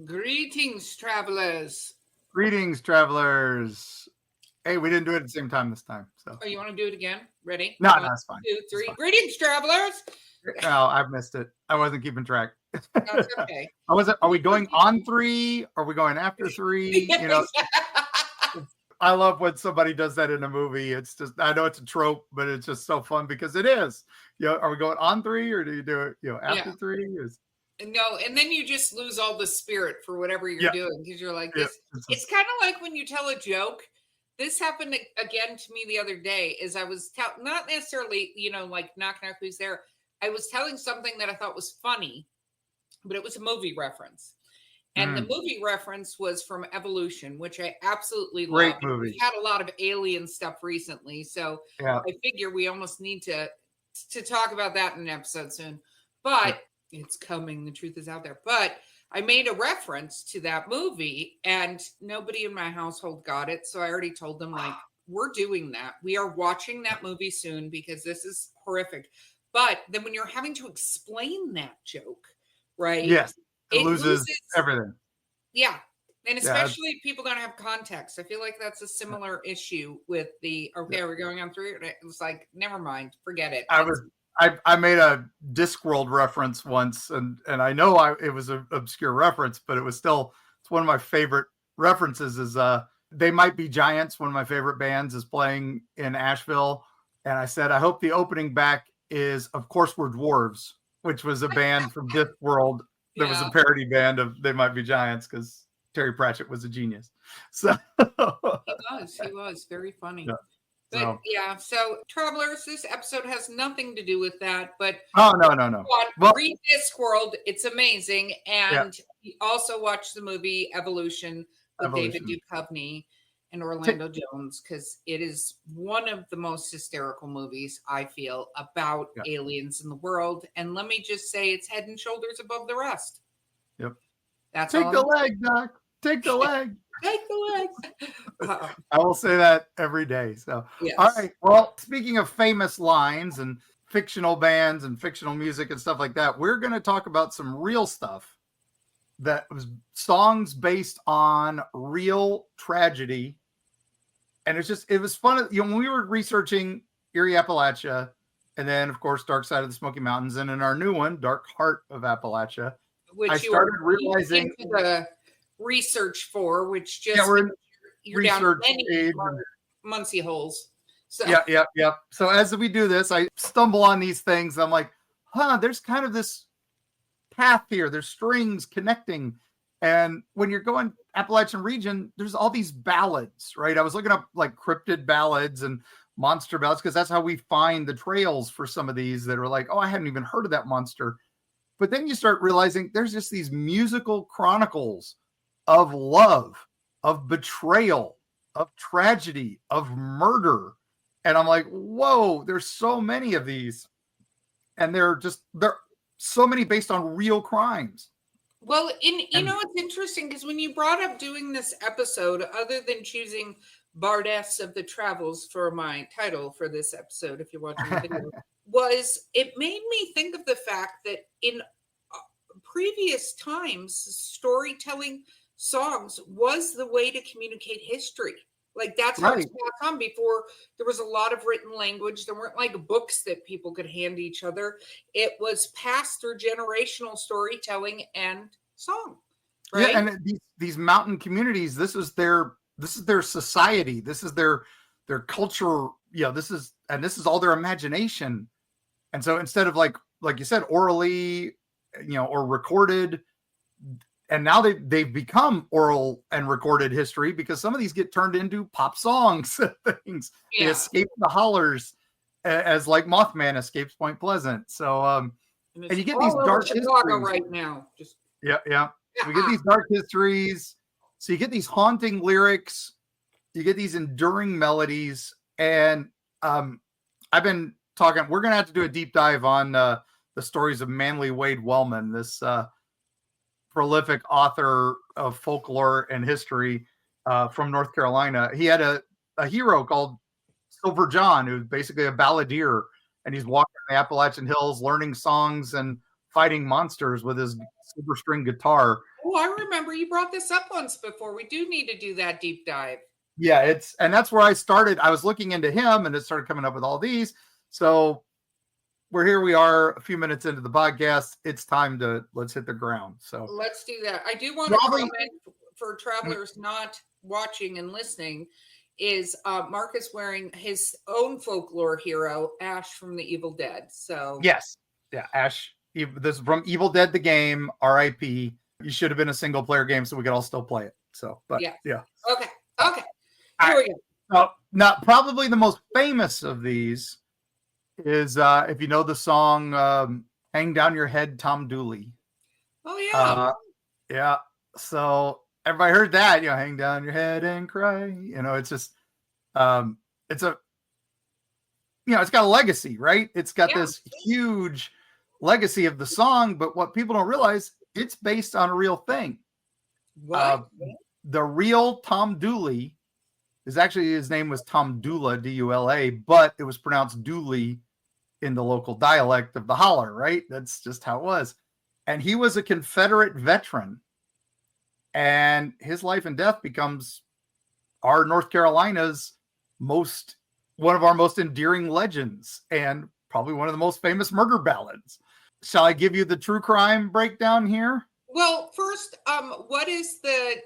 Greetings, travelers. Greetings, travelers. Hey, we didn't do it at the same time this time. So Oh, you want to do it again? Ready? no, One, no, it's fine. two, It's three. fine. Greetings, travelers. No, I've missed it. I wasn't keeping track. That's okay. I wasn't. Are we going on three? Are we going after three? I love when somebody does that in a movie. It's just, I know it's a trope, but it's just so fun because it is. Are we going on three or do you do it, after Yeah. three? No, and then you just lose all the spirit for whatever you're Yeah, doing because you're like yeah. this. It's kind of like when you tell a joke. This happened again to me the other day. Is I was not necessarily like knock knock who's there. I was telling something that I thought was funny, but it was a movie reference. And the movie reference was from Evolution, which I absolutely Great love. movie. We've had a lot of alien stuff recently, so Yeah. I figure we almost need to talk about that in an episode soon. But it's coming. The truth is out there. But I made a reference to that movie, and nobody in my household got it. So I already told them, like, we're doing that. We are watching that movie soon because this is horrific. But then when you're having to explain that joke, right? Yes. It loses everything. Yeah. And especially people don't have context. I feel like that's a similar issue with we're going on through it. It was like, never mind, forget it. I made a Discworld reference once, and I know it was an obscure reference, but it's one of my favorite references. Is They Might Be Giants, one of my favorite bands, is playing in Asheville, and I said I hope the opening back is Of Course We're Dwarves, which was a band from Discworld. There was a parody band of They Might Be Giants because Terry Pratchett was a genius. So he was very funny. Yeah. But so travelers, this episode has nothing to do with that. But no. Read Discworld, it's amazing, and also watch the movie Evolution with David Duchovny and Orlando Jones because it is one of the most hysterical movies I feel about aliens in the world. And let me just say, it's head and shoulders above the rest. Yep. That's Take the leg, Doc. Take the leg. Take the leg. I will say that every day. So, yes. All right. Well, speaking of famous lines and fictional bands and fictional music and stuff like that, we're going to talk about some real stuff that was songs based on real tragedy. And it was fun. When we were researching Eerie, Appalachia, and then, of course, Dark Side of the Smoky Mountains, and in our new one, Dark Heart of Appalachia, which I started realizing the research for, which just you're down many Muncie holes. So. Yeah. So as we do this, I stumble on these things. I'm like, there's kind of this path here. There's strings connecting. And when you're going Appalachian region, there's all these ballads, right? I was looking up like cryptid ballads and monster ballads because that's how we find the trails for some of these that are like, oh, I hadn't even heard of that monster. But then you start realizing there's just these musical chronicles of love, of betrayal, of tragedy, of murder. And I'm like, whoa, there's so many of these. And they're so many based on real crimes. Well, it's interesting because when you brought up doing this episode, other than choosing Bardess of the Travels for my title for this episode, if you're watching the video, it made me think of the fact that in previous times, storytelling songs was the way to communicate history. Like that's how it's passed on before. There was a lot of written language. There weren't like books that people could hand each other. It was passed through generational storytelling and song. Right? Yeah, and these mountain communities, this is their society. This is their culture. This is all their imagination. And so instead of like you said, orally, or recorded. And now they've become oral and recorded history because some of these get turned into pop songs things. Yeah. They escape the hollers as like Mothman escapes Point Pleasant. So and you get these dark Chicago right now. Yeah. We get these dark histories. So you get these haunting lyrics. You get these enduring melodies. And I've been talking. We're gonna have to do a deep dive on the stories of Manly Wade Wellman. This prolific author of folklore and history from North Carolina. He had a hero called Silver John, who's basically a balladeer, and he's walking the Appalachian Hills learning songs and fighting monsters with his silver string guitar. Oh, I remember you brought this up once before. We do need to do that deep dive. Yeah, and that's where I started. I was looking into him, and it started coming up with all these. So here we are a few minutes into the podcast. It's time to let's hit the ground. So let's do that. I do want to comment for travelers not watching and listening is Mark is wearing his own folklore hero, Ash from the Evil Dead. So yes. Yeah, Ash. This is from Evil Dead the game, R.I.P. You should have been a single player game so we could all still play it. So, but yeah. Okay. Here we go. Now, probably the most famous of these is if you know the song Hang Down Your Head, Tom Dooley. Oh, yeah. Yeah. So everybody heard that, hang down your head and cry. It's just, it's a, it's got a legacy, right? It's got this huge legacy of the song, but what people don't realize, it's based on a real thing. What? The real Tom Dooley is actually, his name was Tom Dula, D-U-L-A, but it was pronounced Dooley in the local dialect of the holler, right? That's just how it was. And he was a Confederate veteran. And his life and death becomes our North Carolina's one of our most endearing legends and probably one of the most famous murder ballads. Shall I give you the true crime breakdown here? Well, first, what is the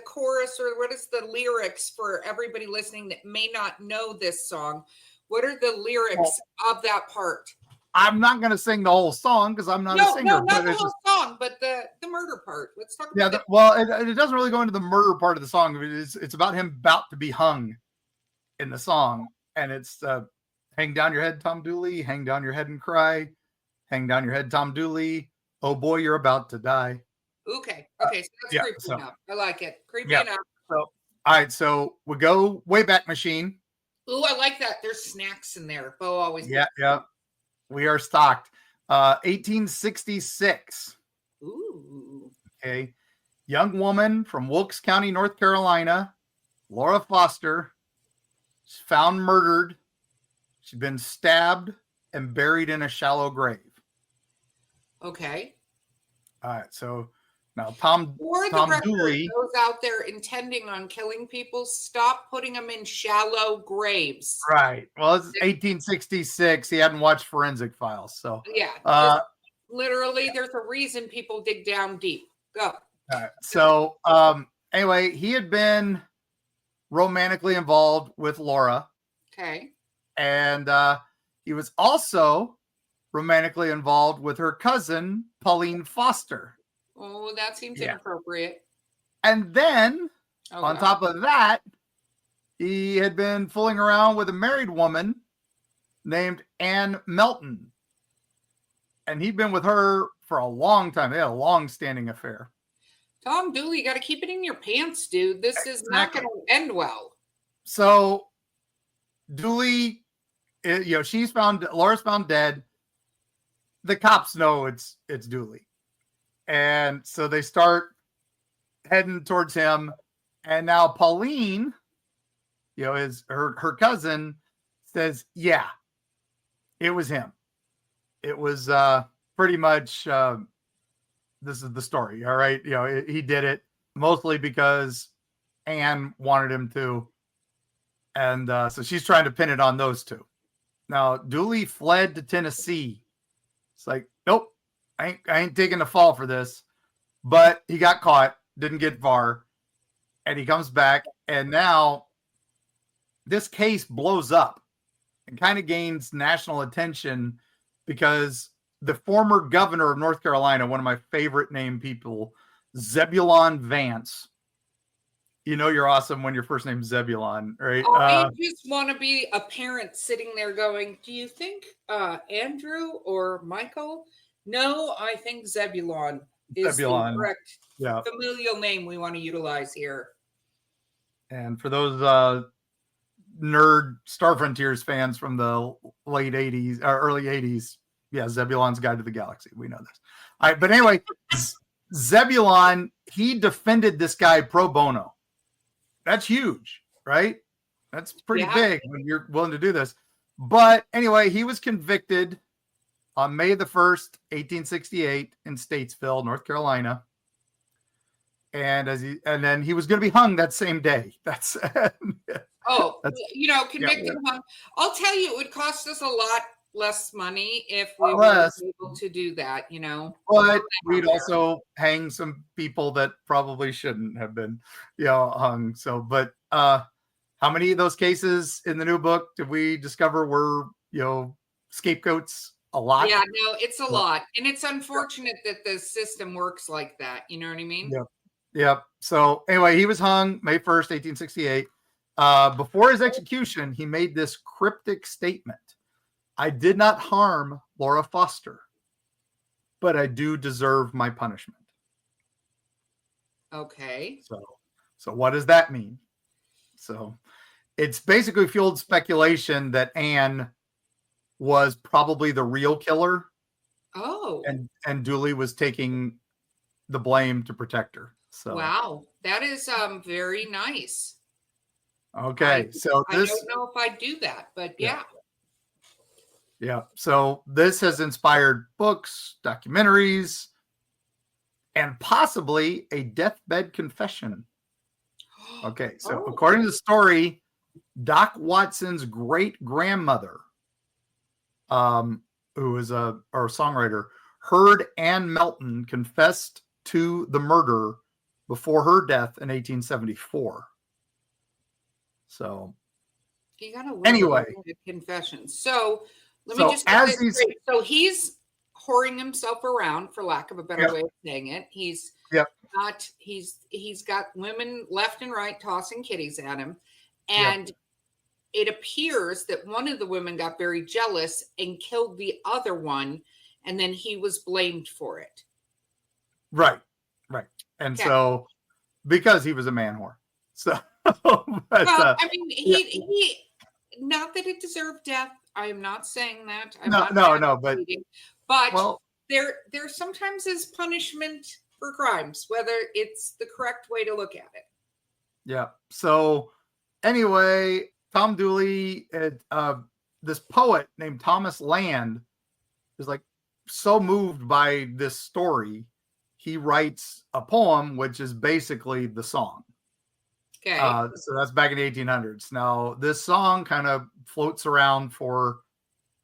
chorus or what is the lyrics for everybody listening that may not know this song? What are the lyrics of that part? I'm not going to sing the whole song because I'm not a singer. No, not the whole song, but the murder part. Let's talk about that. Well, it doesn't really go into the murder part of the song. It's about him about to be hung in the song. And it's hang down your head, Tom Dooley, hang down your head and cry. Hang down your head, Tom Dooley. Oh boy, you're about to die. Okay. So that's creepy enough. I like it. Creepy enough. So, all right. So we go Wayback Machine. Ooh, I like that. There's snacks in there. Bo always. Yeah. We are stocked. 1866. Ooh. Okay. Young woman from Wilkes County, North Carolina, Laura Foster, she's found murdered. She's been stabbed and buried in a shallow grave. Okay. All right. So now Tom Dooley, those out there intending on killing people, stop putting them in shallow graves. Right. Well, it's 1866. He hadn't watched Forensic Files. So yeah. Literally, there's a reason people dig down deep. Go. All right. So anyway, he had been romantically involved with Laura. Okay. And he was also romantically involved with her cousin, Pauline Foster. Oh, that seems inappropriate. And then, on top of that, he had been fooling around with a married woman named Ann Melton. And he'd been with her for a long time. They had a long-standing affair. Tom Dooley, you got to keep it in your pants, dude. This is not going to end well. So, Dooley, Laura's found dead. The cops know it's Dooley. And so they start heading towards him. And now Pauline, is her cousin, says, yeah, it was him. It was pretty much, this is the story. All right. He did it mostly because Anne wanted him to. And so she's trying to pin it on those two. Now, Dooley fled to Tennessee. It's like, nope. I ain't taking the fall for this, but he got caught, didn't get far, and he comes back, and now this case blows up and kind of gains national attention because the former governor of North Carolina, one of my favorite named people, Zebulon Vance. You're awesome when your first name's Zebulon, right? I just want to be a parent sitting there going, do you think Andrew or Michael? No, I think Zebulon is the correct familial name we want to utilize here. And for those nerd Star Frontiers fans from the late 80s or early 80s, Zebulon's Guide to the Galaxy. We know this. All right, but anyway, Zebulon, he defended this guy pro bono. That's huge, right? That's pretty big when you're willing to do this. But anyway, he was convicted on May the 1st, 1868 in Statesville, North Carolina. And then he was going to be hung that same day. That's convicted him. I'll tell you, it would cost us a lot less money if we were able to do that, But we'd also hang some people that probably shouldn't have been, hung. So, but how many of those cases in the new book did we discover were, scapegoats? A lot. Yeah, no, it's a lot. And it's unfortunate that the system works like that. You know what I mean? Yep. So anyway, he was hung May 1st, 1868. Before his execution, he made this cryptic statement. I did not harm Laura Foster, but I do deserve my punishment. Okay. So what does that mean? So it's basically fueled speculation that Anne was probably the real killer. Oh. And Dooley was taking the blame to protect her. So wow, that is very nice. Okay, so I don't know if I'd do that, but yeah. Yeah. So this has inspired books, documentaries, and possibly a deathbed confession. Okay. So according to the story, Doc Watson's great grandmother, who was a songwriter, heard Anne Melton confessed to the murder before her death in 1874. So you got to anyway, confession. So let me just get this straight. So he's whoring himself around, for lack of a better way of saying it. He's not. He's got women left and right tossing kitties at him, and it appears that one of the women got very jealous and killed the other one, and then he was blamed for it. Right. And so, because he was a man whore. So, I mean, he not that it deserved death. I am not saying that. But there sometimes is punishment for crimes, whether it's the correct way to look at it. Yeah. So anyway, Tom Dooley, this poet named Thomas Land, is like so moved by this story, he writes a poem, which is basically the song. Okay. So that's back in the 1800s. Now, this song kind of floats around for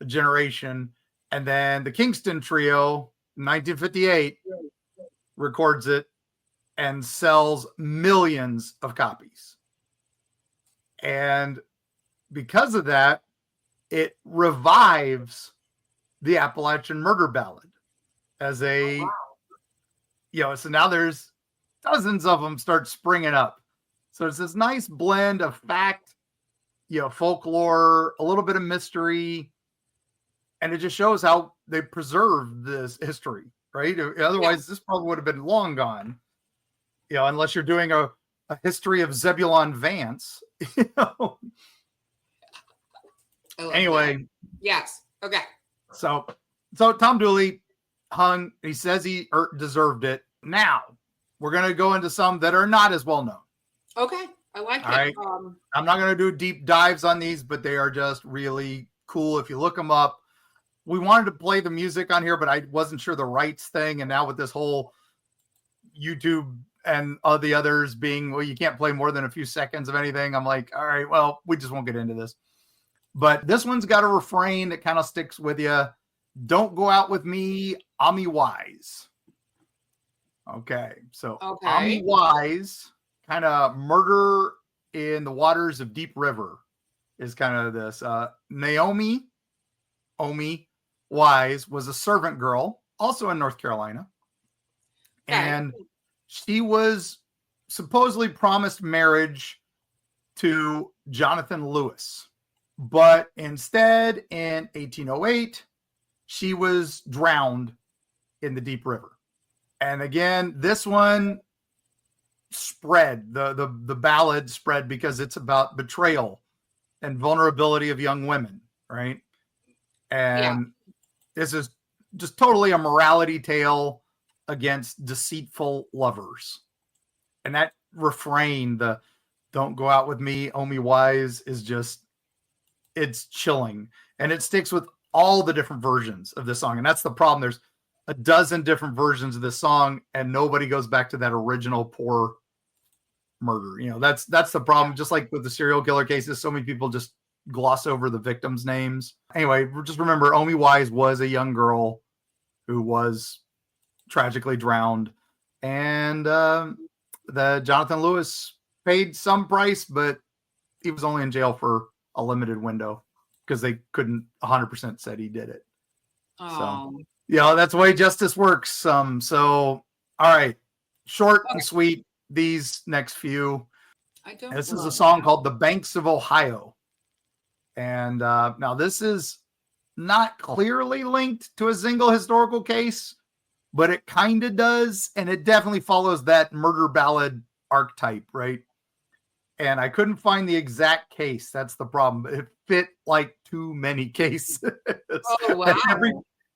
a generation. And then the Kingston Trio, 1958, records it and sells millions of copies. And because of that, it revives the Appalachian Murder Ballad as a, so now there's dozens of them start springing up. So it's this nice blend of fact, folklore, a little bit of mystery, and it just shows how they preserve this history, right? Otherwise, this probably would have been long gone, unless you're doing a history of Zebulon Vance. Anyway. That. Yes. Okay. So Tom Dooley hung. He says he deserved it. Now we're going to go into some that are not as well known. Okay. I like it. Right. I'm not going to do deep dives on these, but they are just really cool. If you look them up, we wanted to play the music on here, but I wasn't sure the rights thing. And now with this whole YouTube and all the others being, well, you can't play more than a few seconds of anything. I'm like, all right, well, we just won't get into this. But this one's got a refrain that kind of sticks with you. Don't go out with me, Ami Wise. Okay. So Ami Wise, kind of murder in the waters of Deep River is kind of this. Naomi Wise was a servant girl, also in North Carolina. And she was supposedly promised marriage to Jonathan Lewis. But instead, in 1808, she was drowned in the Deep River. And again, this one spread, the ballad spread because it's about betrayal and vulnerability of young women, right? And this is just totally a morality tale against deceitful lovers. And that refrain, the don't go out with me, Omi Wise, is just, it's chilling. And it sticks with all the different versions of this song. And that's the problem. There's a dozen different versions of this song, and nobody goes back to that original poor murder. You know, that's the problem. Just like with the serial killer cases, so many people just gloss over the victims' names. Anyway, just remember Omi Wise was a young girl who was tragically drowned, and the Jonathan Lewis paid some price, but he was only in jail for a limited window because they couldn't 100% said he did it. Oh. So, yeah, that's the way justice works. So, all right, short and sweet. These next few. This is a song called "The Banks of Ohio," and now this is not clearly linked to a single historical case, but it kind of does, and it definitely follows that murder ballad archetype, right? And I couldn't find the exact case. That's the problem. It fit like too many cases. Oh, wow.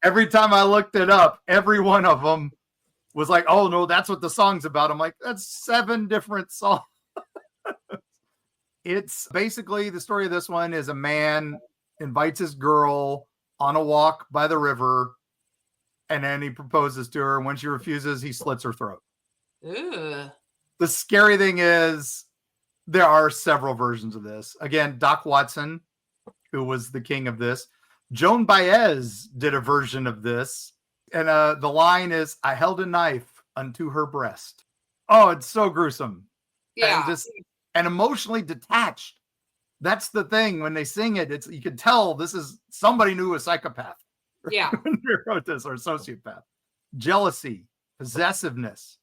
Every time I looked it up, every one of them was like, oh, no, that's what the song's about. I'm like, that's 7 different songs. It's basically the story of this one is a man invites his girl on a walk by the river, and then he proposes to her. When she refuses, he slits her throat. Ugh. The scary thing is there are several versions of this. Again, Doc Watson, who was the king of this. Joan Baez did a version of this. And the line is, I held a knife unto her breast. Oh, it's so gruesome. Yeah. And emotionally detached. That's the thing. When they sing it, you can tell this is somebody knew a psychopath. Yeah. When they wrote this, or a sociopath. Jealousy, possessiveness.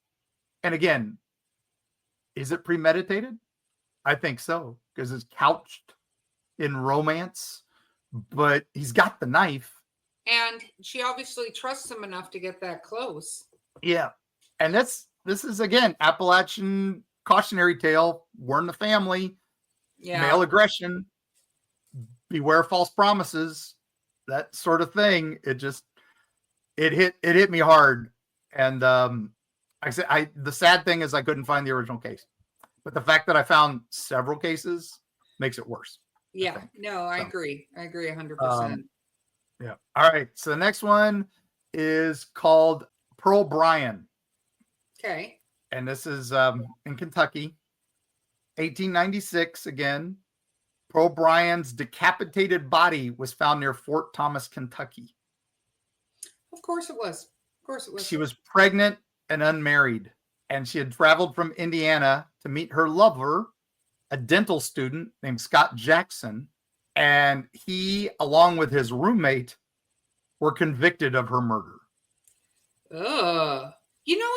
And again, is it premeditated? I think so, because it's couched in romance, but he's got the knife. And she obviously trusts him enough to get that close. Yeah. And this is, again, Appalachian cautionary tale. Warn the family. Yeah. Male aggression. Beware false promises. That sort of thing. It hit me hard. And the sad thing is I couldn't find the original case. But the fact that I found several cases makes it worse. Yeah. I agree. I agree 100%. Yeah. All right. So the next one is called Pearl Bryan. Okay. And this is in Kentucky, 1896 again. Pearl Bryan's decapitated body was found near Fort Thomas, Kentucky. Of course it was. She was pregnant and unmarried, and she had traveled from Indiana to meet her lover, a dental student named Scott Jackson. And he, along with his roommate, were convicted of her murder. You know,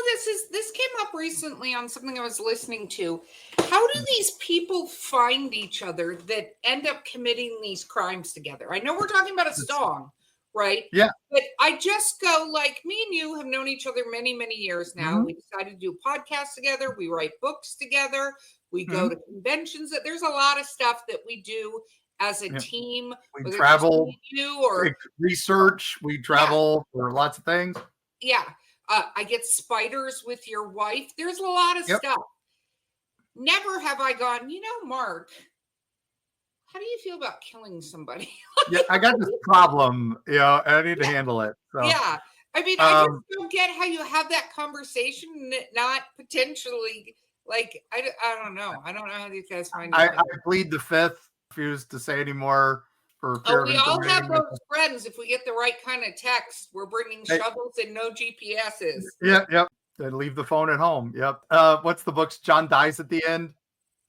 this came up recently on something I was listening to. How do these people find each other that end up committing these crimes together? I know we're talking about a song, right? Yeah. But I just go, like, me and you have known each other many, many years now. Mm-hmm. We decided to do podcasts together. We write books together. We go to conventions. There's a lot of stuff that we do as a team. We travel, or research. We travel for lots of things. Yeah. I get spiders with your wife. There's a lot of stuff. Never have I gone, Mark, how do you feel about killing somebody? Yeah, I got this problem, and I need to handle it. So. Yeah. I mean, I just don't get how you have that conversation and not potentially, like, I don't know. I don't know how these guys find I plead the fifth, refuse to say anymore. We all have those friends. If we get the right kind of text, we're bringing shovels and no GPSs. Yep. They leave the phone at home. Yep. What's the books? John dies at the end.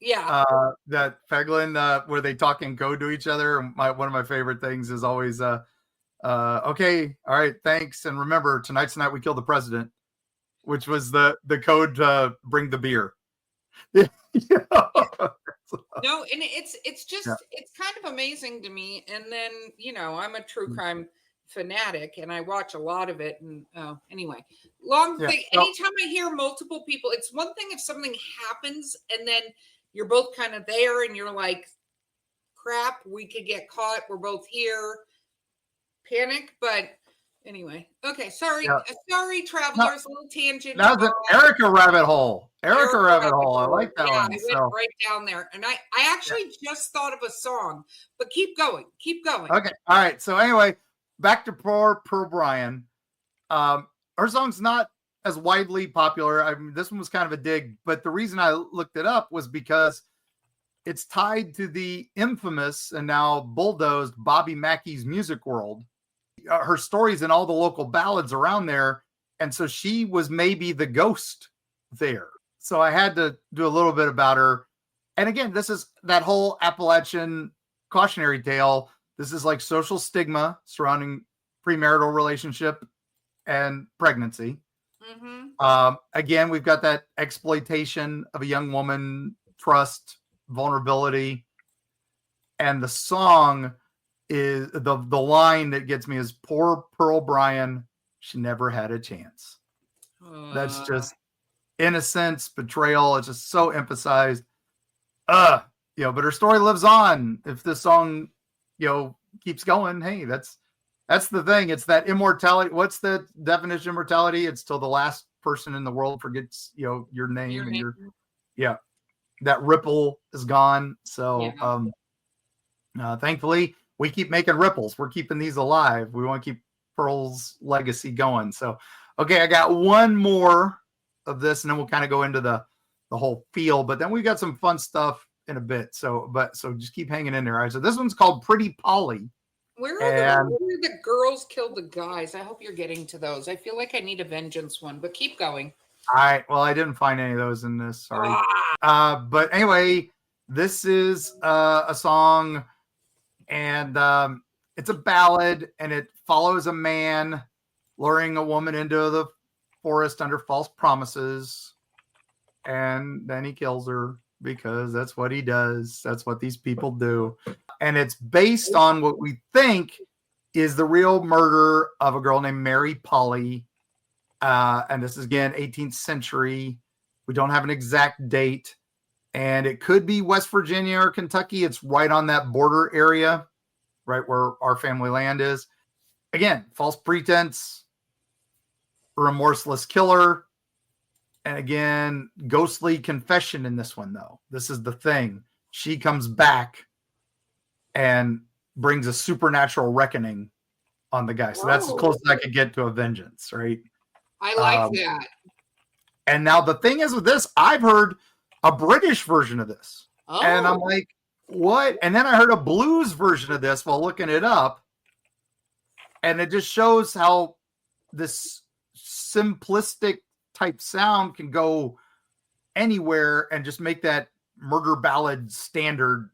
Yeah. That Feglin, where they talk in code to each other. One of my favorite things is always, okay, all right, thanks, and remember, tonight's the night we kill the president, which was the code to bring the beer. No, and it's just it's kind of amazing to me. And then I'm a true crime fanatic, and I watch a lot of it. And anyway, thing. Anytime I hear multiple people, it's one thing if something happens and then you're both kind of there, and you're like, "Crap, we could get caught. We're both here." Panic, but. Anyway, okay, sorry, travelers, a little tangent. That was an Erica rabbit hole. Erica rabbit hole. I like that one. I went right down there. And I actually just thought of a song, but keep going. Okay, all right. So anyway, back to poor Pearl Bryan. Her song's not as widely popular. I mean, this one was kind of a dig, but the reason I looked it up was because it's tied to the infamous and now bulldozed Bobby Mackey's Music World. Her stories in all the local ballads around there. And so she was maybe the ghost there. So I had to do a little bit about her. And again, this is that whole Appalachian cautionary tale. This is like social stigma surrounding premarital relationship and pregnancy. Again, we've got that exploitation of a young woman, trust, vulnerability. And the song is the line that gets me is poor Pearl Bryan. She never had a chance. That's just innocence, betrayal. It's just so emphasized. But her story lives on. If this song, keeps going, hey, that's the thing. It's that immortality. What's the definition of immortality? It's till the last person in the world forgets, your name that ripple is gone. So, thankfully, we keep making ripples. We're keeping these alive. We want to keep Pearl's legacy going. So, okay, I got one more of this, and then we'll kind of go into the whole feel. But then we got some fun stuff in a bit. So just keep hanging in there. All right. So this one's called Pretty Polly. Where are the girls killed the guys? I hope you're getting to those. I feel like I need a vengeance one, but keep going. All right. Well, I didn't find any of those in this. Sorry. But anyway, this is a song, and it's a ballad, and it follows a man luring a woman into the forest under false promises, and then he kills her because that's what he does. That's what these people do. And it's based on what we think is the real murder of a girl named Mary Polly. And this is, again, 18th century. We don't have an exact date. And it could be West Virginia or Kentucky. It's right on that border area, right where our family land is. Again, false pretense, remorseless killer. And again, ghostly confession in this one, though. This is the thing. She comes back and brings a supernatural reckoning on the guy. So that's as close as I could get to a vengeance, right? I like that. And now the thing is with this, I've heard a British version of this. And I'm like, what? And then I heard a blues version of this while looking it up. And it just shows how this simplistic type sound can go anywhere and just make that murder ballad standard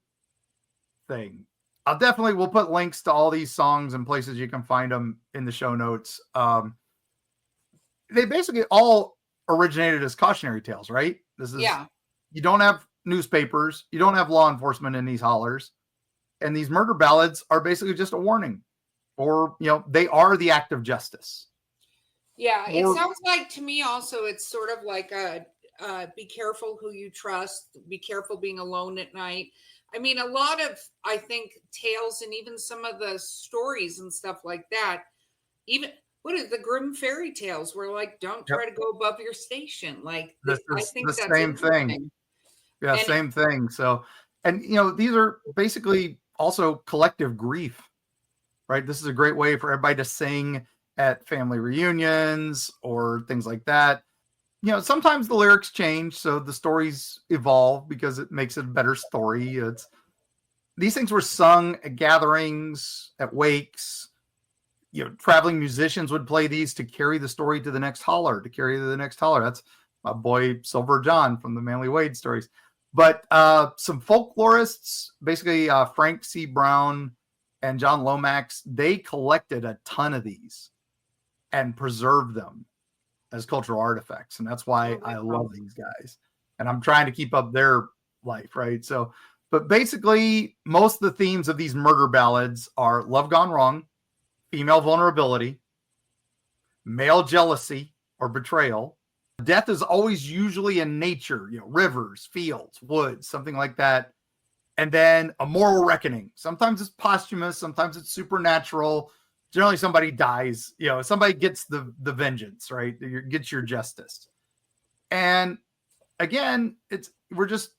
thing. We'll put links to all these songs and places you can find them in the show notes. They basically all originated as cautionary tales, right? You don't have newspapers, you don't have law enforcement in these hollers, and these murder ballads are basically just a warning, or they are the act of justice. Yeah, it sounds like to me also it's sort of like a be careful who you trust, be careful being alone at night. I mean, a lot of, I think, tales and even some of the stories and stuff like that, even what are the grim fairy tales where like, don't try to go above your station. Like, I think the that's same thing. Yeah, and same thing. So, and these are basically also collective grief, right? This is a great way for everybody to sing at family reunions or things like that. Sometimes the lyrics change, so the stories evolve because it makes it a better story. These things were sung at gatherings, at wakes. Traveling musicians would play these to carry the story to the next holler, That's my boy Silver John from the Manly Wade stories. But some folklorists, basically Frank C. Brown and John Lomax, they collected a ton of these and preserved them as cultural artifacts. And that's why I love these guys. And I'm trying to keep up their life, right? So, but basically, most of the themes of these murder ballads are love gone wrong, female vulnerability, male jealousy or betrayal. Death is always usually in nature, rivers, fields, woods, something like that. And then a moral reckoning. Sometimes it's posthumous, sometimes it's supernatural. Generally, somebody dies. Somebody gets the vengeance, right? Gets your justice. And again, we're just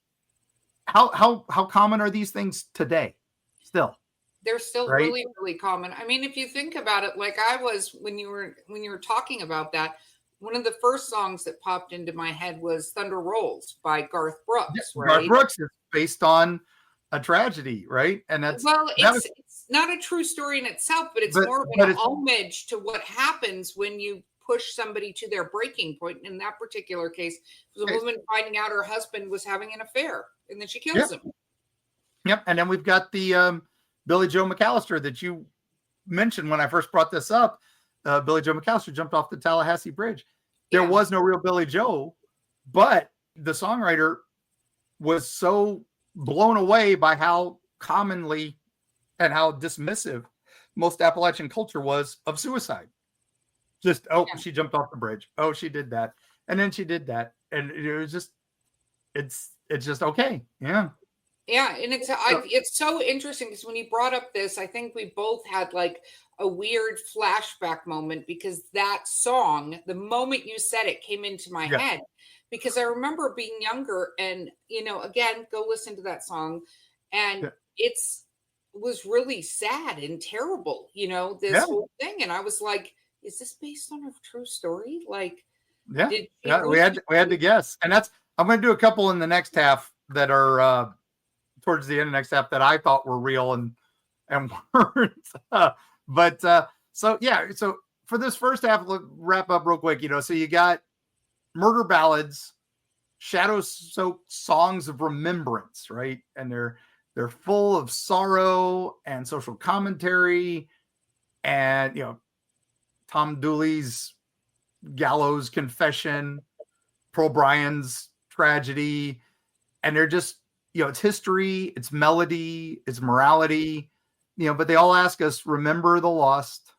how common are these things today? Still, They're still right? really, really common. I mean, if you think about it, like I was when you were talking about that, one of the first songs that popped into my head was Thunder Rolls by Garth Yeah, Brooks, Garth right? Brooks is based on a tragedy, right? And Well, that was, it's not a true story in itself, but it's but more of an but it's homage to what happens when you push somebody to their breaking point. In that particular case, it was a woman finding out her husband was having an affair, and then she kills yep, him. yep. And then we've got the Billy Joe McAllister that you mentioned when I first brought this up. Billy Joe McAllister jumped off the Tallahassee Bridge. There Yeah. was no real Billy Joe, but the songwriter was so blown away by how commonly and how dismissive most Appalachian culture was of suicide. Just, oh, Yeah. she jumped off the bridge. Oh, she did that. And then she did that. And it was just, it's just okay. Yeah. Yeah, and it's so interesting because when you brought up this, I think we both had like a weird flashback moment because that song, the moment you said it, came into my Yeah. head because I remember being younger and again, go listen to that song, and Yeah. it's was really sad and terrible, this Yeah. whole thing, and I was like, is this based on a true story? Like, Yeah. did she Yeah. We really had to guess. And I'm going to do a couple in the next half that are towards the end of the next half that I thought were real and weren't. So for this first half, we'll wrap up real quick. So you got murder ballads, shadow-soaked songs of remembrance, right? And they're full of sorrow and social commentary, and Tom Dooley's gallows confession, Pearl Bryan's tragedy, and they're just it's history, it's melody, it's morality, but they all ask us, remember the lost,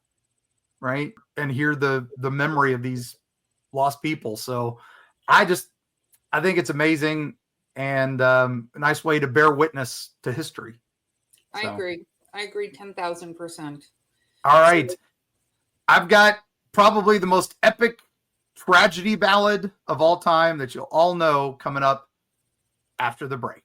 right? And hear the memory of these lost people. So I think it's amazing and a nice way to bear witness to history. I agree 10,000%. All right. I've got probably the most epic tragedy ballad of all time that you'll all know coming up after the break.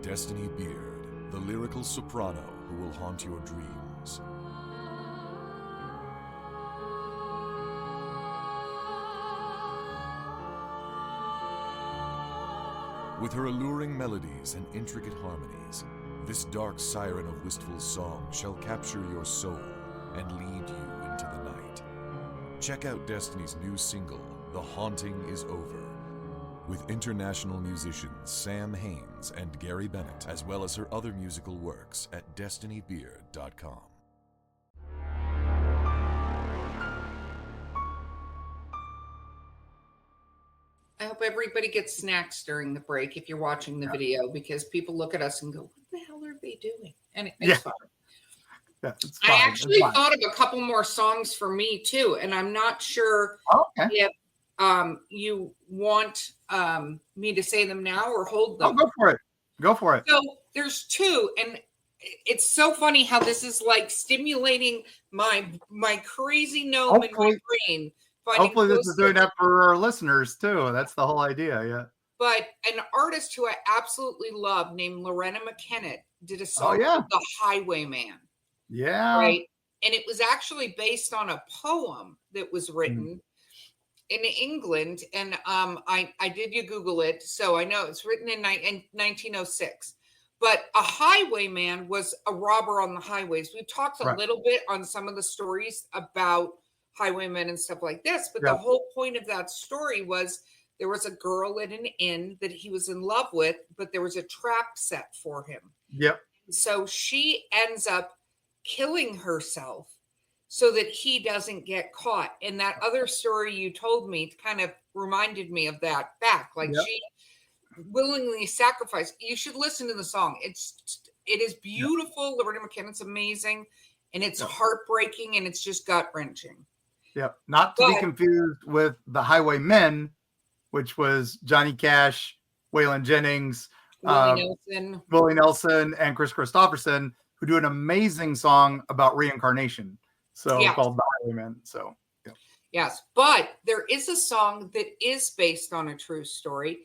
Destiny Beard, the lyrical soprano who will haunt your dreams. With her alluring melodies and intricate harmonies, this dark siren of wistful song shall capture your soul and lead you into the night. Check out Destiny's new single, The Haunting Is Over, with international musicians Sam Haines and Gary Bennett, as well as her other musical works at destinybeard.com. I hope everybody gets snacks during the break if you're watching the video, because people look at us and go, what the hell are they doing? And it's fine. Yeah, it's fine. I actually thought of a couple more songs for me too, and I'm not sure if you want me to say them now or hold them. Oh, go for it. Go for it. So there's two, and it's so funny how this is like stimulating my crazy gnome in my brain. Hopefully this is doing that for our listeners too. That's the whole idea, yeah. But an artist who I absolutely love named Lorena McKennitt did a song called The Highwayman. Yeah. Right. And it was actually based on a poem that was written in England. And I did you Google it. So I know it's written in 1906. But a highwayman was a robber on the highways. We talked a little bit on some of the stories about highwaymen and stuff like this. But the whole point of that story was there was a girl at an inn that he was in love with, but there was a trap set for him. Yep. So she ends up killing herself so that he doesn't get caught. And that other story you told me kind of reminded me of that back. Like she willingly sacrificed. You should listen to the song. It is beautiful. Lorena McKennitt's amazing, and it's heartbreaking, and it's just gut wrenching. Yep. Not to be confused with The Highwaymen, which was Johnny Cash, Waylon Jennings, Willie Nelson, and Chris Christopherson, who do an amazing song about reincarnation. So called The Highwaymen. So Yes, but there is a song that is based on a true story.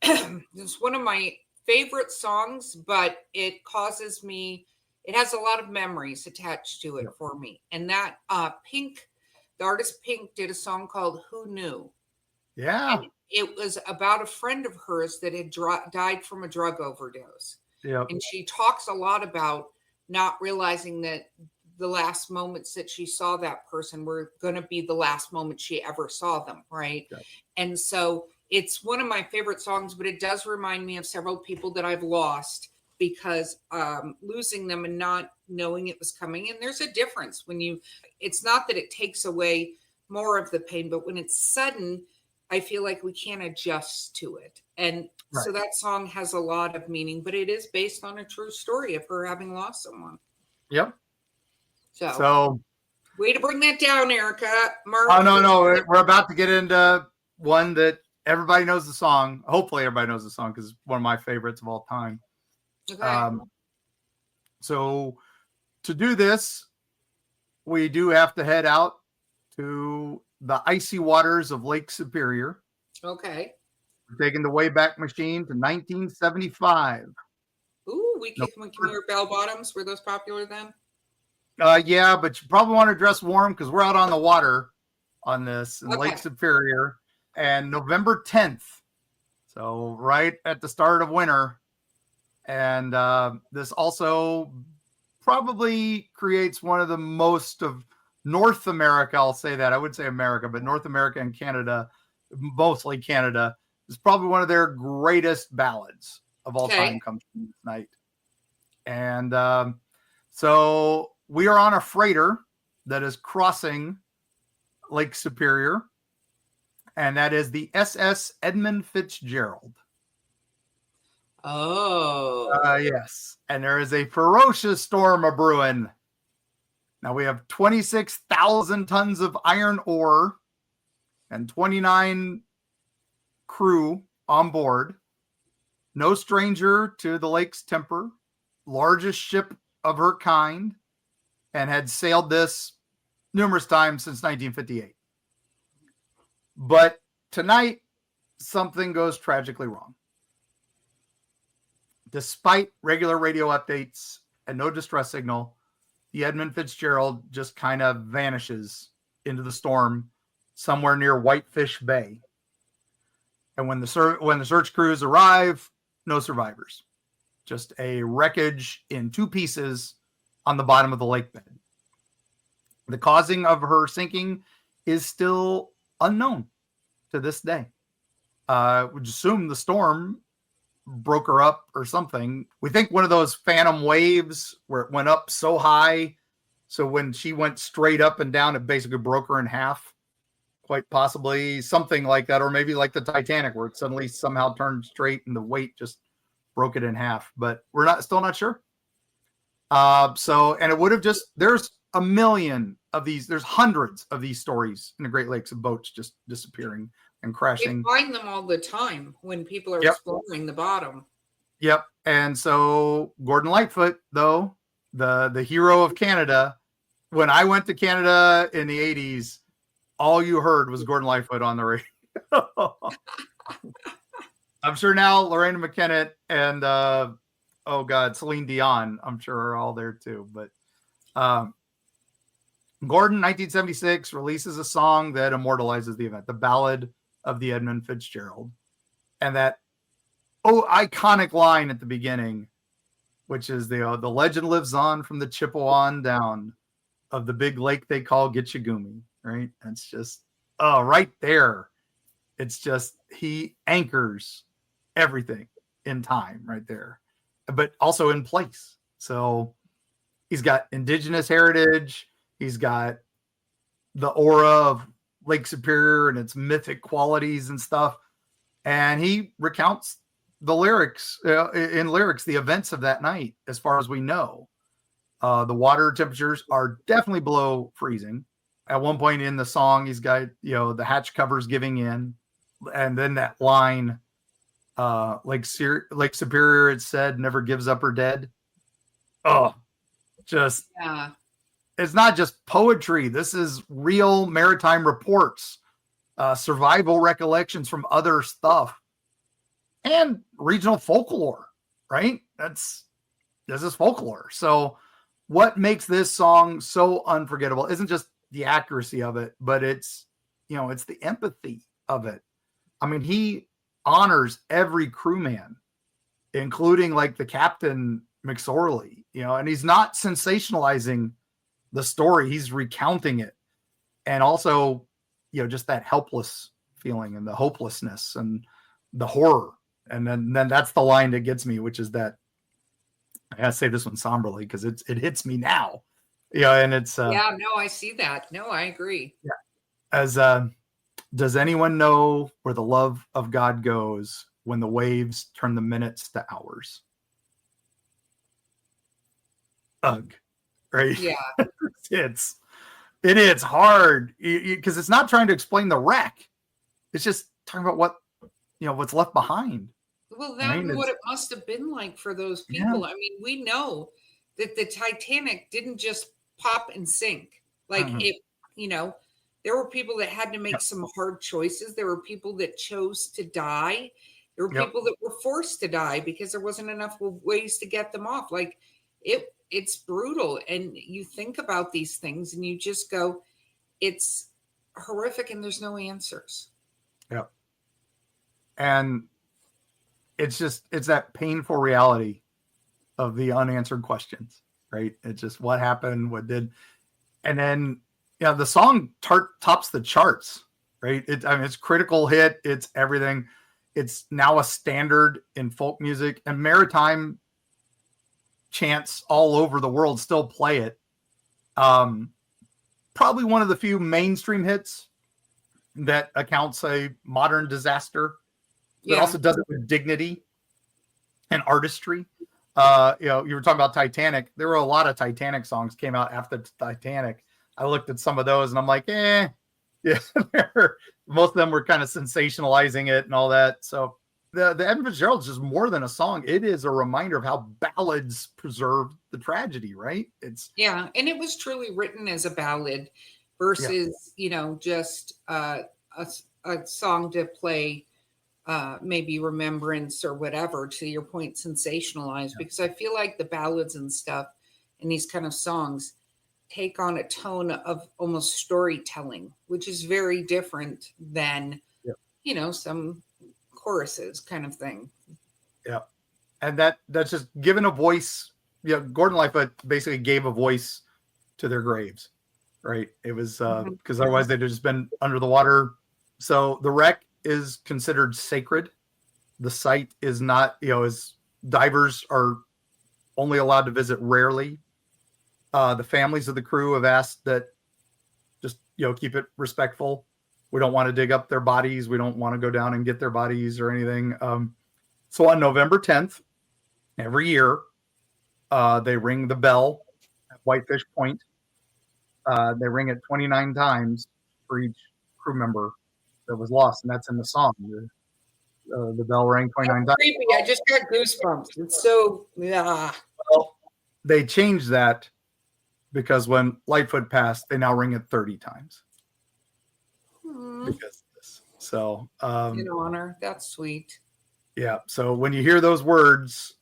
It's one of my favorite songs, but it causes me, it has a lot of memories attached to it Yep. for me. And that Pink, the artist Pink, did a song called Who Knew? Yeah. And it was about a friend of hers that had died from a drug overdose. Yep. And she talks a lot about not realizing that the last moments that she saw that person were going to be the last moment she ever saw them, right? Yep. And so it's one of my favorite songs, but it does remind me of several people that I've lost because losing them and not knowing it was coming. And there's a difference when you, it's not that it takes away more of the pain, but when it's sudden, I feel like we can't adjust to it. And Right. so that song has a lot of meaning, but it is based on a true story of her having lost someone. Yep. So way to bring that down, Erica. Mark, oh, no. We're about to get into one that everybody knows the song. Hopefully everybody knows the song because it's one of my favorites of all time. Okay. So to do this, we do have to head out to the icy waters of Lake Superior. Okay. We're taking the Wayback Machine to 1975. Ooh, we can wear bell bottoms. Were those popular then? Yeah, but you probably want to dress warm because we're out on the water on this in Lake Superior, and November 10th. So right at the start of winter. And this also probably creates one of the most of North America. I'll say that. I would say America, but North America and Canada, mostly Canada, is probably one of their greatest ballads of all time comes from this night. And so we are on a freighter that is crossing Lake Superior, and that is the SS Edmund Fitzgerald. Oh. Yes. And there is a ferocious storm a brewing. Now we have 26,000 tons of iron ore and 29 crew on board. No stranger to the lake's temper, largest ship of her kind, and had sailed this numerous times since 1958. But tonight, something goes tragically wrong. Despite regular radio updates and no distress signal, the Edmund Fitzgerald just kind of vanishes into the storm somewhere near Whitefish Bay. And when the search crews arrive, no survivors. Just a wreckage in two pieces on the bottom of the lake bed. The causing of her sinking is still unknown to this day. Would assume the storm broke her up or something. We think one of those phantom waves where it went up so high, so when she went straight up and down, it basically broke her in half. Quite possibly something like that, or maybe like the Titanic, where it suddenly somehow turned straight and the weight just broke it in half. But we're still not sure. And it would have there's a million of these. There's hundreds of these stories in the Great Lakes of boats just disappearing and crashing. You find them all the time when people are exploring the bottom. Yep. And so Gordon Lightfoot, though, the hero of Canada, when I went to Canada in the 80s, all you heard was Gordon Lightfoot on the radio. I'm sure now Lorena McKennitt and Celine Dion, I'm sure are all there too. But Gordon, 1976, releases a song that immortalizes the event, the Ballad of the Edmund Fitzgerald. And that iconic line at the beginning, which is the legend lives on from the Chippewa down of the big lake they call Gitchagumi, right? It's just, right there. It's just, he anchors everything in time right there, but also in place. So he's got indigenous heritage. He's got the aura of Lake Superior and its mythic qualities and stuff. And he recounts the lyrics, the events of that night, as far as we know. The water temperatures are definitely below freezing. At one point in the song, he's got, the hatch covers giving in. And then that line, Lake Superior, it said, never gives up her dead. Oh, just, it's not just poetry. This is real maritime reports, survival recollections from other stuff, and regional folklore, right? This is folklore. So what makes this song so unforgettable isn't just the accuracy of it, but it's the empathy of it. I mean, he honors every crewman, including like the captain McSorley, and he's not sensationalizing the story. He's recounting it. And also, just that helpless feeling and the hopelessness and the horror. And then that's the line that gets me, which is that I gotta say this one somberly because it hits me now. And it's yeah, no, I see that. No, I agree. Yeah. As does anyone know where the love of God goes when the waves turn the minutes to hours? Ugh. Right? Yeah. It is hard because it's not trying to explain the wreck. It's just talking about what's left behind. Well, what it must have been like for those people. Yeah. I mean, we know that the Titanic didn't just pop and sink. Like there were people that had to make some hard choices. There were people that chose to die. There were people that were forced to die because there wasn't enough ways to get them off. Like it's brutal. And you think about these things and you just go, it's horrific and there's no answers. Yeah. And it's that painful reality of the unanswered questions, right? It's just what happened, what did, and then, the song tops the charts, right? It's critical hit. It's everything. It's now a standard in folk music, and maritime chants all over the world still play it. Probably one of the few mainstream hits that accounts a modern disaster, but also does it with dignity and artistry. You were talking about Titanic. There were a lot of Titanic songs came out after Titanic. I looked at some of those and I'm like, yeah. Most of them were kind of sensationalizing it and all that. So the Edmund Fitzgerald is just more than a song. It is a reminder of how ballads preserve the tragedy, right? And it was truly written as a ballad versus, just a song to play, maybe remembrance or whatever, to your point, sensationalized, because I feel like the ballads and stuff and these kind of songs take on a tone of almost storytelling, which is very different than, some choruses kind of thing. Yeah. And that's just given a voice. Gordon Lightfoot basically gave a voice to their graves, right? It was because otherwise they'd have just been under the water. So the wreck is considered sacred. The site is not, as divers are only allowed to visit rarely. The families of the crew have asked that just, keep it respectful. We don't want to dig up their bodies. We don't want to go down and get their bodies or anything. So on November 10th, every year, they ring the bell at Whitefish Point. They ring it 29 times for each crew member that was lost, and that's in the song. The bell rang 29 times. Creepy. I just got goosebumps. It's so Well, they changed that because when Lightfoot passed, they now ring it 30 times. Because of this. So in honor. That's sweet. Yeah. So when you hear those words,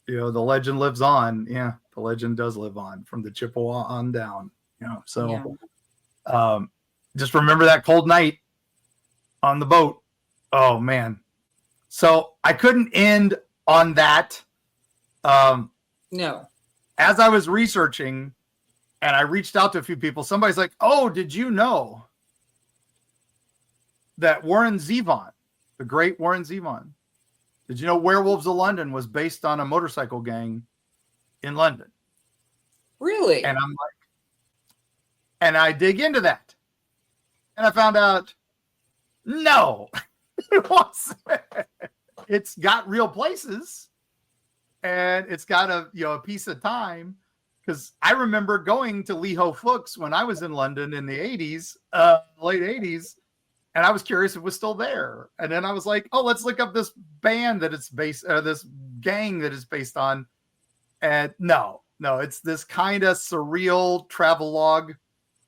the legend lives on. Yeah, the legend does live on from the Chippewa on down. So just remember that cold night on the boat. Oh man. So I couldn't end on that. No. As I was researching and I reached out to a few people, somebody's like, "Oh, did you know that Warren Zevon, the great Warren Zevon, did you know Werewolves of London was based on a motorcycle gang in London?" Really? And I'm like, and I dig into that. And I found out, no, it wasn't. It's got real places and it's got a piece of time. Because I remember going to Leho Fooks when I was in London in the 80s, late 80s, and I was curious if it was still there. And then I was like, oh, let's look up this band that it's based, this gang that it's based on. And no, No, it's this kind of surreal travelogue.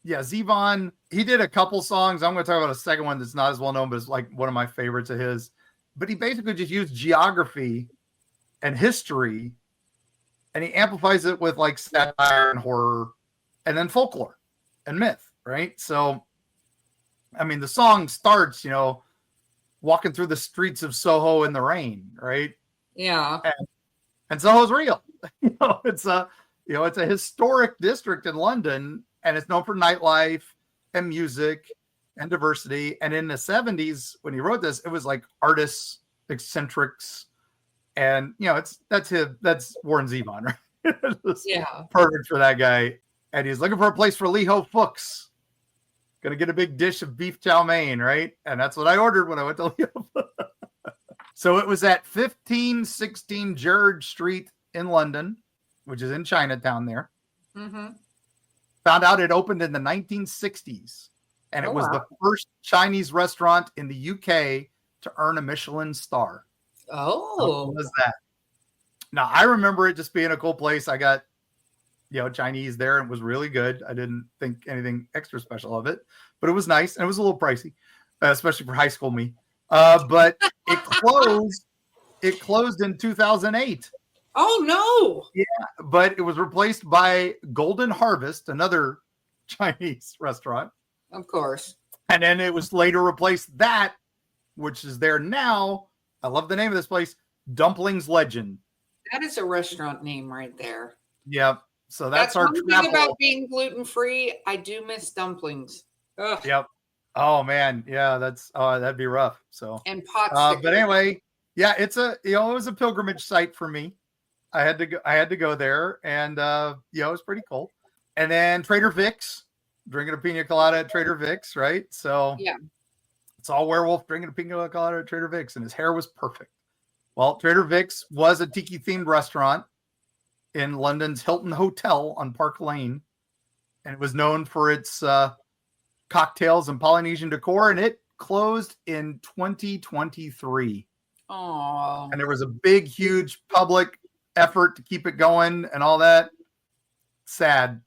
Yeah, Zevon, he did a couple songs. I'm going to talk about a second one that's not as well known, but it's like one of my favorites of his. But he basically just used geography and history, and he amplifies it with like satire and horror, and then folklore and myth, right? So, I mean, the song starts, walking through the streets of Soho in the rain, right? Yeah. And Soho's real. It's a historic district in London, and it's known for nightlife and music and diversity. And in the 70s, when he wrote this, it was like artists, eccentrics, and that's Warren Zevon, right? Yeah. Perfect for that guy. And he's looking for a place for Liho Fuchs. Gonna get a big dish of beef chow mein, right? And that's what I ordered when I went to Liho. So it was at 1516 Gerrard Street in London, which is in Chinatown there. Mm-hmm. Found out it opened in the 1960s. And it was the first Chinese restaurant in the UK to earn a Michelin star. Oh. What was that? Now, I remember it just being a cool place. I got, Chinese there, and it was really good. I didn't think anything extra special of it, but it was nice, and it was a little pricey, especially for high school me. But it closed. It closed in 2008. Oh, no. Yeah, but it was replaced by Golden Harvest, another Chinese restaurant. Of course. And then it was later replaced that, which is there now. I love the name of this place, Dumplings Legend. That is a restaurant name right there. Yep. So that's our one travel. thing about being gluten-free. I do miss dumplings. Ugh. Yep. Oh man, yeah, that'd be rough. So And pot stickers. but anyway, yeah, it was a pilgrimage site for me. I had to go there, and it was pretty cool. And then Trader Vic's, drinking a pina colada at Trader Vic's, right? So yeah, it's all werewolf drinking a pina colada at Trader Vic's, and his hair was perfect. Well, Trader Vic's was a tiki themed restaurant in London's Hilton Hotel on Park Lane, and it was known for its cocktails and Polynesian decor, and it closed in 2023. Oh, And there was a big, huge public effort to keep it going and all that. Sad.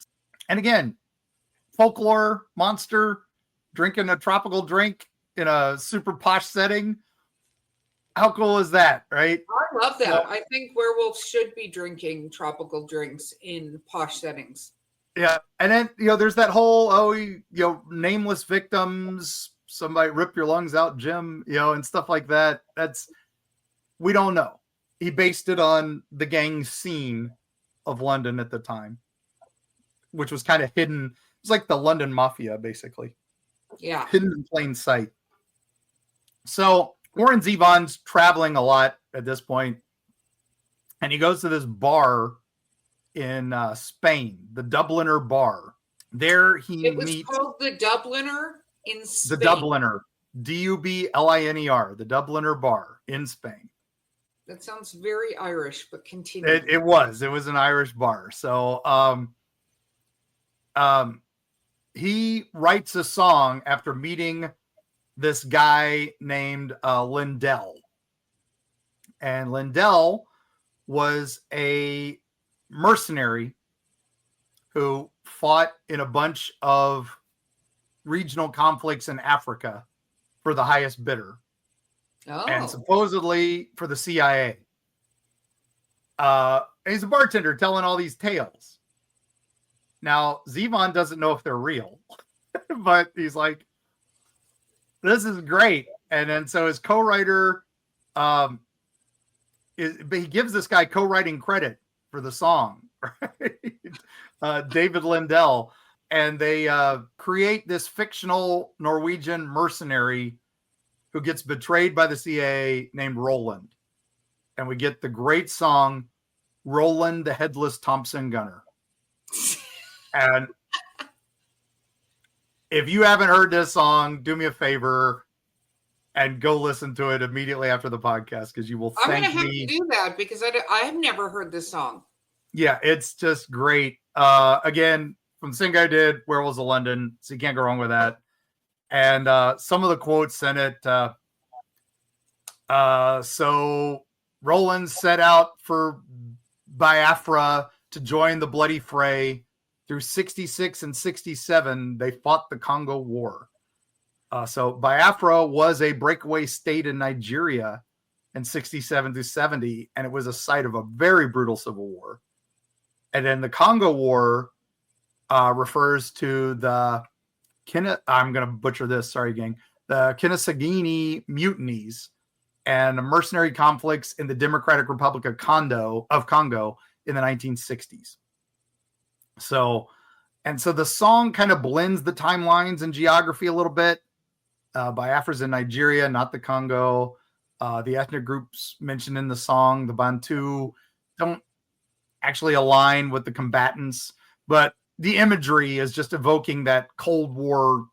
And again, folklore, monster, drinking a tropical drink in a super posh setting. How cool is that, right? I love that. I think werewolves should be drinking tropical drinks in posh settings. Yeah. And then, there's that whole, nameless victims, somebody rip your lungs out, Jim, and stuff like that. We don't know. He based it on the gang scene of London at the time, which was kind of hidden. It's like the London Mafia, basically. Yeah. Hidden in plain sight. So Warren Zevon's traveling a lot at this point, and he goes to this bar in Spain, the Dubliner Bar. There he It was meets called the Dubliner in Spain. the Dubliner, Dubliner, the Dubliner Bar in Spain. That sounds very Irish, but continue. It was an Irish bar. So he writes a song after meeting this guy named Lindell. And Lindell was a mercenary who fought in a bunch of regional conflicts in Africa for the highest bidder. Oh. And supposedly for the CIA. He's a bartender telling all these tales. Now, Zevon doesn't know if they're real, but he's like, this is great. And then so his co-writer, but he gives this guy co-writing credit for the song, right? David Lindell. And they create this fictional Norwegian mercenary who gets betrayed by the CIA named Roland. And we get the great song, Roland the Headless Thompson Gunner. And if you haven't heard this song, do me a favor and go listen to it immediately after the podcast, because you will I'm thank going to have me. to do that because I have never heard this song. Yeah, it's just great. Again, from the same guy who did Werewolves of London, so you can't go wrong with that. And some of the quotes in it. So Roland set out for Biafra to join the bloody fray. Through 66 and 67, they fought the Congo War. So Biafra was a breakaway state in Nigeria in 67 through 70, and it was a site of a very brutal civil war. And then the Congo War refers to I'm going to butcher this, sorry, gang, the Kinisagini mutinies and mercenary conflicts in the Democratic Republic of Congo in the 1960s. So the song kind of blends the timelines and geography a little bit. Biafra's in Nigeria, not the Congo. The ethnic groups mentioned in the song, the Bantu, don't actually align with the combatants, but the imagery is just evoking that Cold War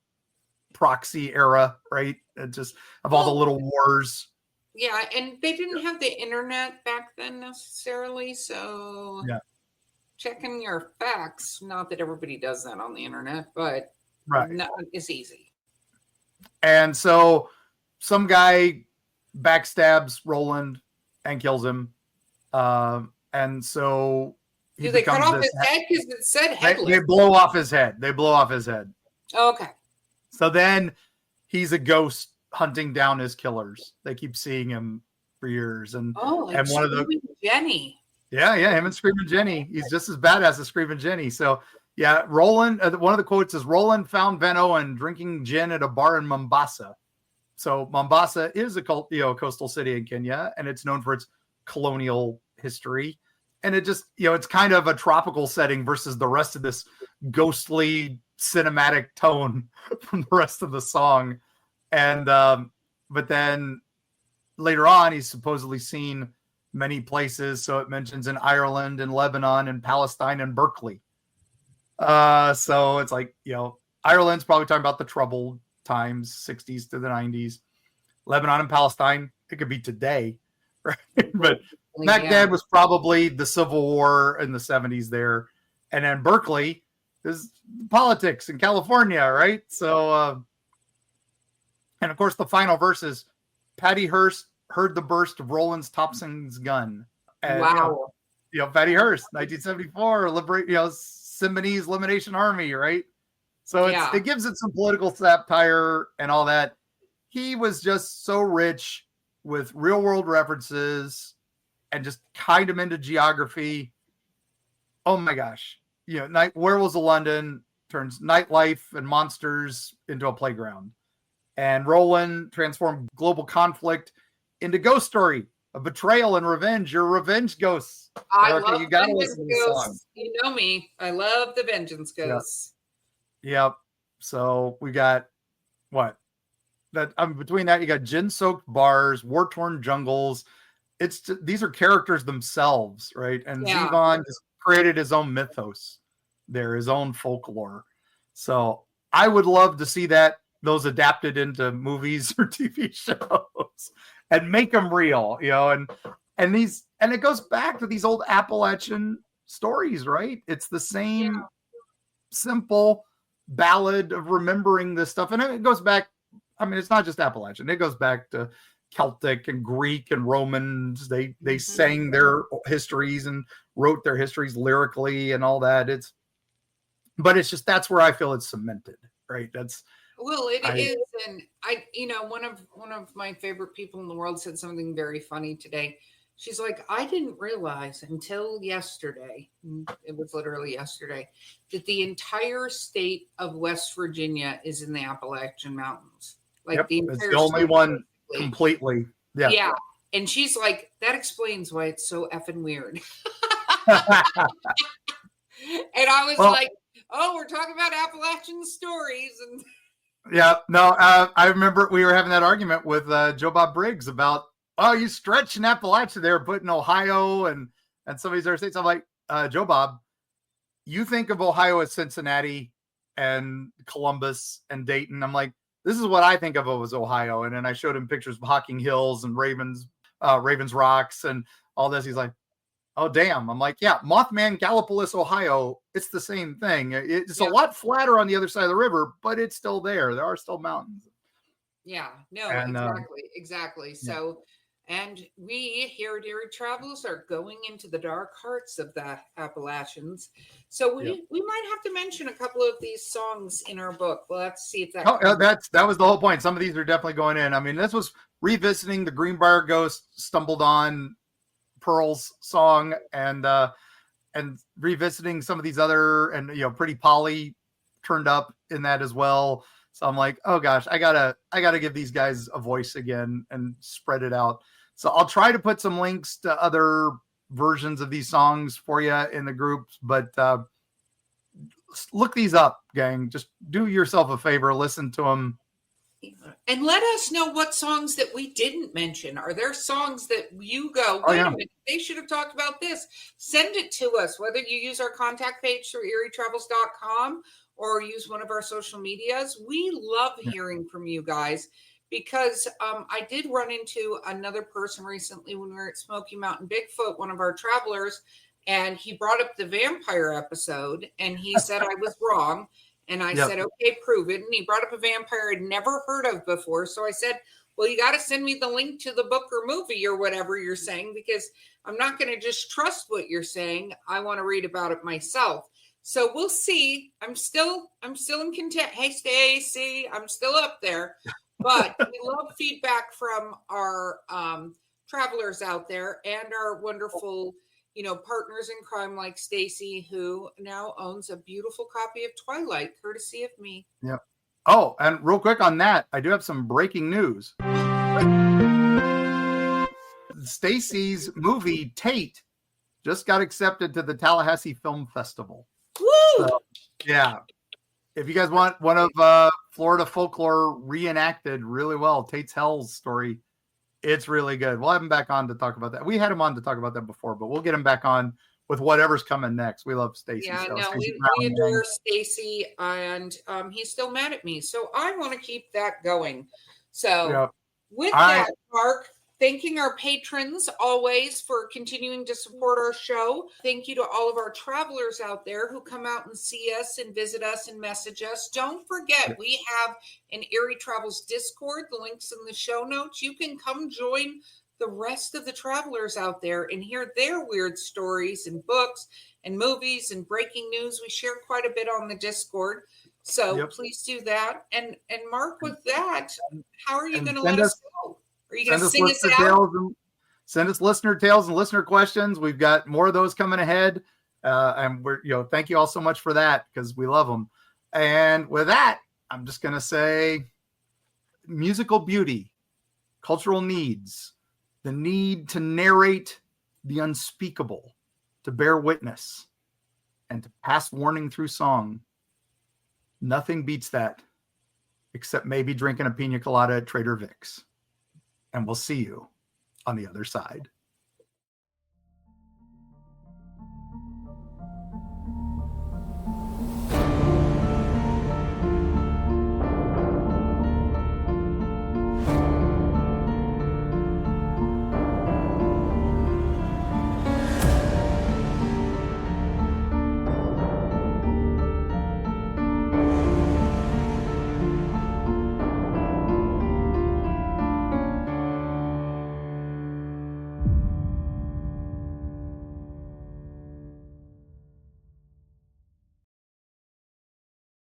proxy era, right? Just of all the little wars. Yeah, and they didn't have the internet back then necessarily, so checking your facts, not that everybody does that on the internet, but it's easy. And so some guy backstabs Roland and kills him. And so do they cut off his head? Because it said headless. They blow off his head. Okay. So then he's a ghost hunting down his killers. They keep seeing him for years. And one of the Jenny. Yeah, him and Screaming Jenny. He's just as badass as Screaming Jenny. So yeah, Roland, one of the quotes is, Roland found Van Owen drinking gin at a bar in Mombasa. So Mombasa is a coastal city in Kenya, and it's known for its colonial history. And it just, it's kind of a tropical setting versus the rest of this ghostly cinematic tone from the rest of the song. And, but then later on, he's supposedly seen many places. So it mentions in Ireland and Lebanon and Palestine and Berkeley. So it's like, Ireland's probably talking about the troubled times, 60s to the 90s. Lebanon and Palestine, it could be today, right? But Baghdad was probably the Civil War in the 70s there. And then Berkeley is politics in California, right? So, and of course, the final verse is, Patty Hearst heard the burst of Roland's Thompson's gun. And, wow. Patty Hearst, 1974, Symbionese Elimination Army, right? So it gives it some political satire and all that. He was just so rich with real world references and just tied him into geography. Oh my gosh. Werewolves of London turns nightlife and monsters into a playground. And Roland transformed global conflict into ghost story, a betrayal and revenge. You're revenge ghosts. I love the Vengeance Ghosts. You know me. I love the Vengeance Ghosts. Yep. So we got what? Between that, you got gin-soaked bars, war-torn jungles. These are characters themselves, right? And Zevon just created his own mythos there, his own folklore. So I would love to see those adapted into movies or TV shows and make them real, and it goes back to these old Appalachian stories, right? It's the same simple ballad of remembering this stuff. And it goes back, it's not just Appalachian. It goes back to Celtic and Greek and Romans. They sang their histories and wrote their histories lyrically and all that. But it's just, that's where I feel it's cemented, right? It is. And one of my favorite people in the world said something very funny today. She's like, I didn't realize until yesterday, it was literally yesterday, that the entire state of West Virginia is in the Appalachian Mountains. Like it's the only one completely. Yeah. Yeah. And she's like, that explains why it's so effing weird. And I was like, oh, we're talking about Appalachian stories. And yeah, no, I remember we were having that argument with Joe Bob Briggs about, you stretch in Appalachia there, put in Ohio and some of these other states. I'm like, Joe Bob, you think of Ohio as Cincinnati and Columbus and Dayton. I'm like, this is what I think of as Ohio. And then I showed him pictures of Hocking Hills and Ravens Rocks and all this. He's like, oh, damn. I'm like, yeah, Mothman, Gallipolis, Ohio. It's the same thing. It's a lot flatter on the other side of the river, but it's still there. There are still mountains. Yeah, no, and, exactly. So, And we here at Eerie Travels are going into the dark hearts of the Appalachians. So we might have to mention a couple of these songs in our book. We'll have to see if that that was the whole point. Some of these are definitely going in. I mean, this was revisiting the Greenbrier Ghost stumbled on Pearl's song and revisiting some of these other, and Pretty Polly turned up in that as well. So I'm like, oh gosh, I gotta give these guys a voice again and spread it out. So I'll try to put some links to other versions of these songs for you in the groups, but look these up, gang. Just do yourself a favor, listen to them. And let us know what songs that we didn't mention. Are there songs that you go, wait a minute, they should have talked about this? Send it to us, whether you use our contact page through eerietravels.com or use one of our social medias. We love hearing from you guys, because I did run into another person recently when we were at Smoky Mountain Bigfoot, one of our travelers, and he brought up the vampire episode, and he said I was wrong. And I said, okay, prove it. And he brought up a vampire I'd never heard of before. So I said, well, you got to send me the link to the book or movie or whatever you're saying, because I'm not going to just trust what you're saying. I want to read about it myself. So we'll see. I'm still in content. Hey, Stacy, I'm still up there. But we love feedback from our travelers out there and our wonderful partners in crime like Stacy, who now owns a beautiful copy of Twilight, courtesy of me. Yeah. Oh, and real quick on that, I do have some breaking news. Stacy's movie Tate just got accepted to the Tallahassee Film Festival. Woo! So, yeah. If you guys want one of Florida folklore reenacted really well, Tate's Hell's story, it's really good. We'll have him back on to talk about that. We had him on to talk about that before, but we'll get him back on with whatever's coming next. We love Stacy. Yeah, so no, Stacey we adore Stacy, and he's still mad at me. So I want to keep that going. So with that, Mark, thanking our patrons always for continuing to support our show. Thank you to all of our travelers out there who come out and see us and visit us and message us. Don't forget, we have an Eerie Travels Discord. The link's in the show notes. You can come join the rest of the travelers out there and hear their weird stories and books and movies and breaking news. We share quite a bit on the Discord. So please do that. And Mark, with that, how are you going to let us go? Are you going to sing us out? Send us listener tales and listener questions. We've got more of those coming ahead. And we're, thank you all so much for that, because we love them. And with that, I'm just going to say musical beauty, cultural needs, the need to narrate the unspeakable, to bear witness, and to pass warning through song. Nothing beats that, except maybe drinking a pina colada at Trader Vic's. And we'll see you on the other side.